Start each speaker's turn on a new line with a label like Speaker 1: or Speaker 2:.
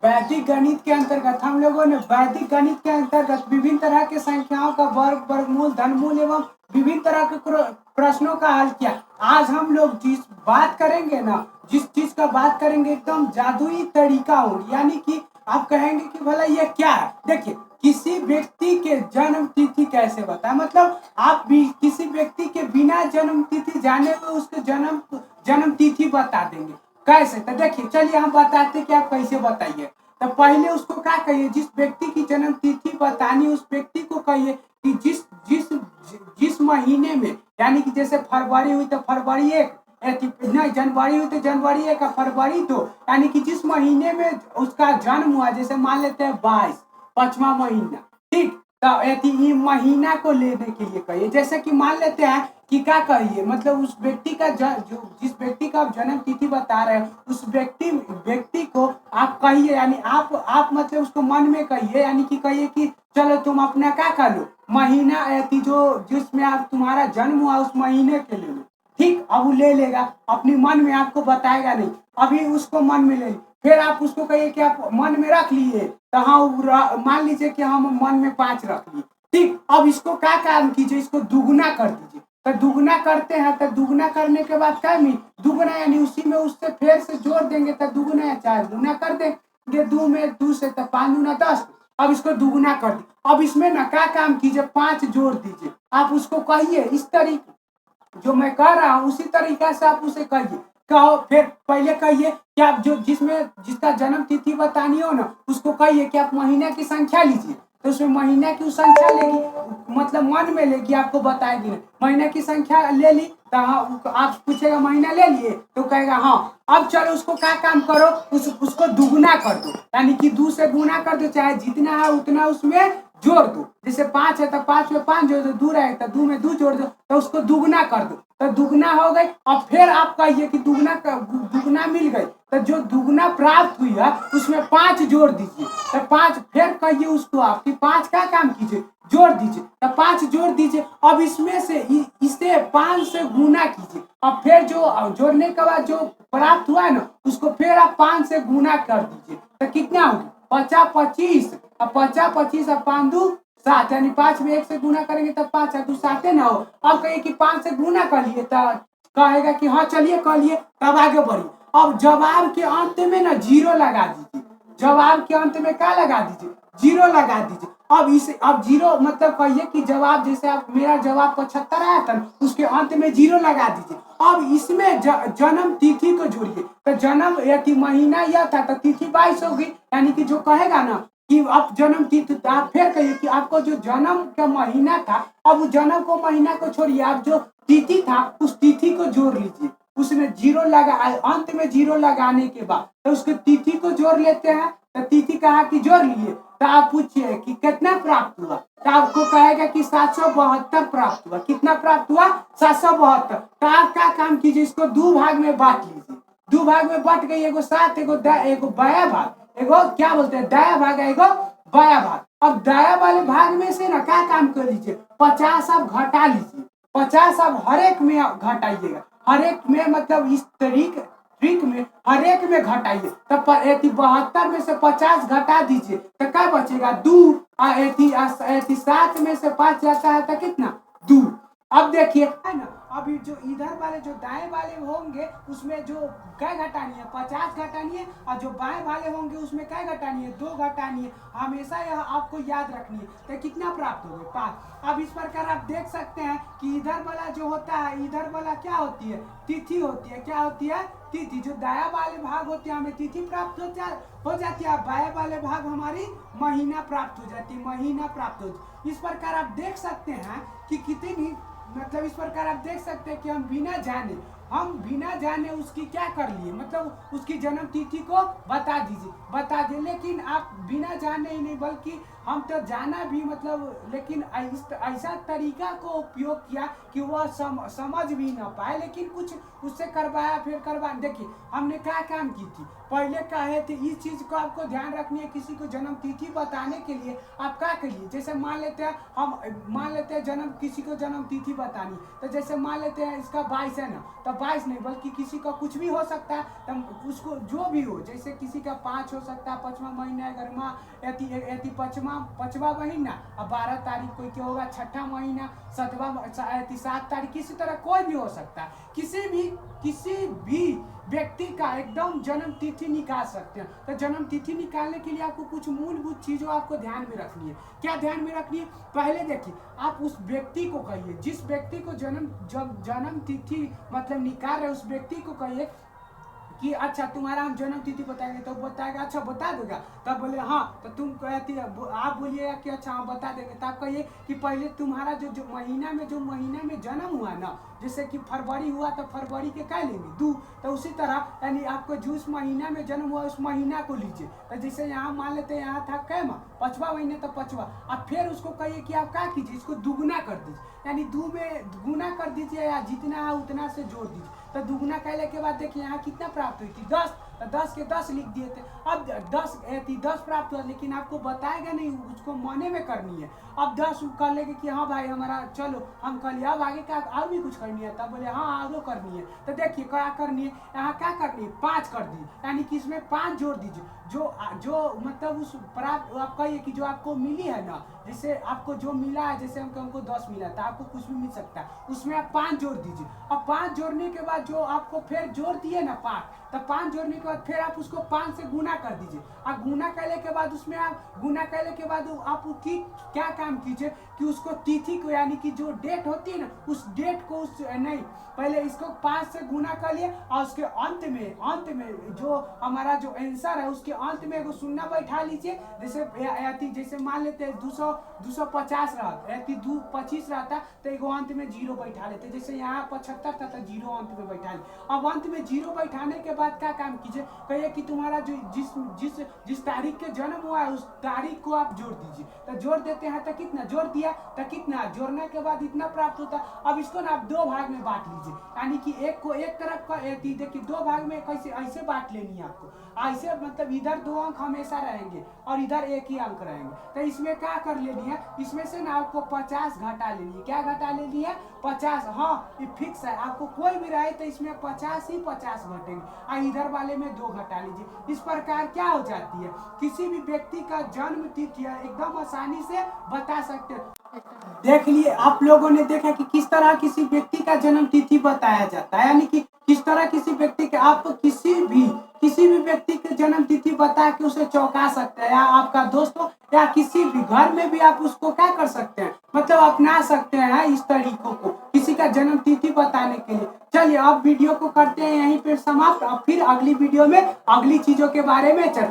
Speaker 1: वैदिक गणित के अंतर्गत हम लोगों ने वैदिक गणित के अंतर्गत विभिन्न तरह के संख्याओं का वर्ग, वर्गमूल, धनमूल एवं विभिन्न तरह के प्रश्नों का हल किया। आज हम लोग जिस बात करेंगे ना, जिस चीज का बात करेंगे एकदम जादुई तरीका होगी, यानी कि आप कहेंगे कि भला ये क्या है। देखिए, किसी व्यक्ति के जन्म तिथि कैसे बताए, मतलब आप भी किसी व्यक्ति के बिना जन्म तिथि जाने हुए उसके जन्म तिथि बता देंगे कैसे। तो देखिए, चलिए हम बताते कि आप कैसे बताइए। तो पहले उसको क्या कहिए, जिस व्यक्ति की जन्म तिथि बतानी उस व्यक्ति को कहिए कि जिस जिस जिस महीने में, यानी कि जैसे फरवरी हुई तो फरवरी 1, नहीं जनवरी हुई तो जनवरी 1 और फरवरी 2, यानी कि जिस महीने में उसका जन्म हुआ, जैसे मान लेते हैं 22 5वां महीना, ठीक। तो ये महीना को लेने के लिए कहिए। जैसे कि मान लेते हैं कि क्या कहिए, मतलब उस व्यक्ति का जिस व्यक्ति का आप जन्म तिथि बता रहे हैं उस व्यक्ति को आप कहिए, यानी आप मतलब उसको मन में कहिए, यानी कि कहिए कि चलो तुम अपना क्या कर लो, महीना जो जिसमें आप तुम्हारा जन्म हुआ उस महीने के ले लो, ठीक। अब वो ले लेगा अपनी मन में, आपको बताएगा नहीं, अभी उसको मन में ले। फिर आप उसको कहिए कि आप मन में रख लिए, तो हाँ मान लीजिए कि हम मन में 5 रख लिए, ठीक। अब इसको क्या काम कीजिए, इसको दुगुना कर दीजिए। तो दुगुना करते हैं, तो दुगुना करने के बाद क्या मिली, दुगुना यानी उसी में उससे फिर से जोड़ देंगे तो दुगुना या 4 गुना कर देंगे, 2 में 2 से तो 5 दूना 10। अब इसको दुगुना कर दी। अब इसमें ना क्या काम कीजिए, 5 जोड़ दीजिए। आप उसको कहिए इस तरीके जो मैं कह रहा हूँ उसी तरीका से आप उसे कहिए। कहो, फिर पहले कहिए कि आप जिसका जन्म तिथि बतानी हो ना उसको कहिए कि आप महीना की संख्या लीजिए। तो उसमें महीना की संख्या लेगी, मतलब मन में लेगी, आपको बताएगी ना। महीना की संख्या ले ली तो हाँ, आप पूछेगा महीना ले लिए तो कहेगा हाँ। अब चलो उसको क्या काम करो, उसको दुगुना कर दो, यानी कि 2 से गुना कर दो, चाहे जितना है उतना उसमें जोड़ दो। जैसे 5 है तो 5 में 5 जोड़ दो, 2 है तो 2 में 2 जोड़ दो, तो उसको दुगुना कर दो, तो दुगुना हो गई। और फिर आप कहिए कि दुगुना मिल गई, तो जो दुगुना प्राप्त हुई है उसमें 5 जोड़ दीजिए। तो 5 फिर कहिए उसको आप कि 5 का काम कीजिए, जोड़ दीजिए। तो 5 जोड़ दीजिए। अब इसमें से इसे 5 से गुना कीजिए। अब फिर जो जोड़ने के बाद जो प्राप्त हुआ है ना उसको फिर आप 5 से गुना कर दीजिए। तो कितना होगी, 50 25, अब 50 25 और 5 2 7, यानी 5 में 1 से गुना करेंगे तब 5 है 2 7 है ना हो। अब कहिए कि 5 से गुना कर लिए, तो कहेगा कि हाँ चलिए कर लिए, तब आगे बढ़िए। अब जवाब के अंत में ना 0 लगा दीजिए। जवाब के अंत में क्या लगा दीजिए, 0 लगा दीजिए। अब 0 मतलब कहिए कि जवाब, जैसे आप मेरा जवाब 75 आया था उसके अंत में 0 लगा दीजिए। अब इसमें जन्म तिथि को जोड़िए। तो जन्म या महीना यह था तो तिथि 22 होगी, यानी कि जो कहेगा ना कि अब जन्म तिथि, आप फिर कहिए कि आपको जो जन्म का महीना था, अब उस जन्म को महीना को छोड़िए, आप जो तिथि था उस तिथि को जोड़ लीजिए। उसमें 0 लगा, अंत में 0 लगाने के बाद तो उसको तिथि को जोड़ लेते हैं। तो तिथि कहा कि जोड़ लिए, तो आप पूछिए कि कितना प्राप्त हुआ, तो आपको कहेगा कि 772 प्राप्त हुआ। कितना प्राप्त हुआ, 772। तो आप क्या काम कीजिए, इसको 2 भाग में बांट लीजिए। 2 भाग में बट गई, एगो 7, एगो बाया भाग, एगो क्या बोलते हैं दाया भाग, एगो बाया भाग। अब दाया वाले भाग में से ना क्या काम कर लीजिए, 50 आप घटा लीजिए। 50 आप हर एक में घटाइएगा, हर एक में मतलब इस ट्रिक में हर एक में घटाइए। तब 72 में से 50 घटा दीजिए तो क्या बचेगा, 2। 7 में से 5 जाता है तो कितना, 2। अब देखिए है ना, अभी जो इधर वाले जो दाएं वाले होंगे उसमें जो क्या घटानी है, 50 घटानी है, और जो बाएं वाले होंगे उसमें क्या घटानी है, 2 घटानी है। हमेशा यह आपको याद रखनी है। तो कितना प्राप्त हो गए, 5। अब इस प्रकार आप देख सकते हैं कि इधर वाला जो होता है, इधर वाला क्या होती है, तिथि होती है। क्या होती है, तिथि। जो दाया वाले भाग होते हैं हमें तिथि प्राप्त हो जाती है, बाएं वाले भाग हमारी महीना प्राप्त हो जाती है, महीना प्राप्त हो जाती है। इस प्रकार आप देख सकते हैं कि कितनी, मतलब इस प्रकार आप देख सकते हैं कि हम बिना जाने उसकी क्या कर लिए, मतलब उसकी जन्म तिथि को बता दे। लेकिन आप बिना जाने ही नहीं बल्कि हम तो जाना भी, मतलब लेकिन ऐसा तरीका को उपयोग किया कि वह समझ भी ना पाए, लेकिन कुछ उससे करवाया, फिर देखिए हमने क्या काम की थी, पहले कहे थे इस चीज को आपको ध्यान रखनी है। किसी को जन्म तिथि बताने के लिए आप क्या करिए, जैसे मान लेते हैं किसी को जन्म तिथि बतानी, तो जैसे मान लेते हैं इसका 22 है ना, तो 22 नहीं बल्कि किसी का कुछ भी हो सकता है, तो उसको जो भी हो, जैसे किसी का 5 हो सकता है, पाँचवा महीना 11वां एती पाँचवा महीना, अब 12 तारीख को क्या होगा, छठा महीना, 7 तारीख, किसी तरह कोई भी हो सकता है। किसी भी व्यक्ति का एकदम जन्म तिथि निकाल सकते हैं। तो जन्म तिथि निकालने के लिए आपको कुछ मूलभूत चीज़ों आपको ध्यान में रखनी है। क्या ध्यान में रखनी है? पहले देखिए, आप उस व्यक्ति को कहिए, जिस व्यक्ति को जन्म तिथि मतलब निकाल रहे, उस व्यक्ति को कहिए कि अच्छा तुम्हारा हम जन्म तिथि बताएंगे, तो बताएगा अच्छा बता देगा, तब बोले हाँ, तो तुम कहती है, आप बोलिएगा कि अच्छा हम बता देंगे, तब कहिए कि पहले तुम्हारा जो महीना में जन्म हुआ ना, जैसे कि फरवरी हुआ तो फरवरी के क्या लेंगे 2, तो उसी तरह यानी आपको जिस महीना में जन्म हुआ उस महीना को लीजिए। तो जैसे यहाँ मान लेते हैं, यहाँ था कै माह, 5वां महीने, तो 5वां। अब फिर उसको कहिए कि आप क्या कीजिए, इसको दुगुना कर दीजिए, यानी 2 में गुना कर दीजिए, या जितना है उतना से जोड़ दीजिए। तो दुगुना कहने के बाद देखिए यहाँ कितना प्राप्त हुई थी, 10, तो 10 के 10 लिख दिए थे। अब 10 प्राप्त हुआ, लेकिन आपको बताएगा नहीं, उसको मने में करनी है। अब 10 कर लेंगे कि हाँ भाई हमारा चलो हम कर लिया, अब आगे क्या और भी कुछ करनी है, तब बोले हाँ आगे करनी है। तो देखिए क्या करनी है, यहाँ क्या करनी है, 5 कर दी, यानी कि इसमें 5 जोड़ दीजिए। जो मतलब उस प्राप्त, आप कहिए कि जो आपको मिली है ना, जैसे आपको जो मिला है, जैसे हमको 10 मिला था, आपको कुछ भी मिल सकता है, उसमें आप 5 जोड़ दीजिए। अब 5 जोड़ने के बाद जो आपको फिर जोड़ दिए ना 5, तो 5 जोड़ने के बाद फिर आप उसको 5 से गुना कर दीजिए। अब गुना करने के बाद उसमें आप गुना करने के बाद आप की क्या काम कीजिए कि उसको तिथि को, यानी कि जो डेट होती है ना, उस डेट को नहीं, पहले इसको 5 से गुना कर लिए, और उसके अंत में जो हमारा जो आंसर है उसके अंत में एगो शून्य बैठा लीजिए। जैसे मान लेते हैं 250 रहता, 25 रहता, तो एगो अंत में 0 बैठा लेते। जैसे यहाँ 75 था तो 0 अंत में बैठा ले। अब अंत में 0 बैठाने के बाद क्या काम कीजिए, कहिए कि तुम्हारा जो जिस तारीख के जन्म हुआ है उस तारीख को आप जोड़ दीजिए। तो जोड़ देते हैं, तो कितना जोड़ दिया, तो कितना जोड़ने के बाद इतना प्राप्त होता है। अब इसको ना आप 2 भाग में बांट लीजिए, यानी कि एक को एक तरफ का, देखिए 2 भाग में कैसे ऐसे बांट लेनी है आपको, ऐसे मतलब इधर 2 अंक हमेशा रहेंगे और इधर 1 ही अंक रहेंगे। तो इसमें क्या कर लेनी है, इसमें से ना आपको 50 घटा लेनी है। क्या घटा लेनी है? 50। हाँ ये फिक्स है, आपको कोई भी रहे तो इसमें 50 ही 50 घटेंगे, और इधर वाले में 2 घटा लीजिए। इस प्रकार क्या हो जाती है, किसी भी व्यक्ति का जन्म तिथि एकदम आसानी से बता सकते हैं। देख लिए आप लोगों ने देखा कि किस तरह किसी व्यक्ति का जन्म तिथि बताया जाता है, यानी कि किस तरह किसी व्यक्ति के, आप किसी भी व्यक्ति के जन्म तिथि बता के उसे चौंका सकते हैं, या आपका दोस्त हो या किसी भी घर में भी आप उसको क्या कर सकते हैं, मतलब अपना सकते हैं इस तरीकों को किसी का जन्म तिथि बताने के लिए। चलिए अब वीडियो को करते हैं यहीं पे समाप्त, अब फिर अगली वीडियो में अगली चीजों के बारे में चर्चा।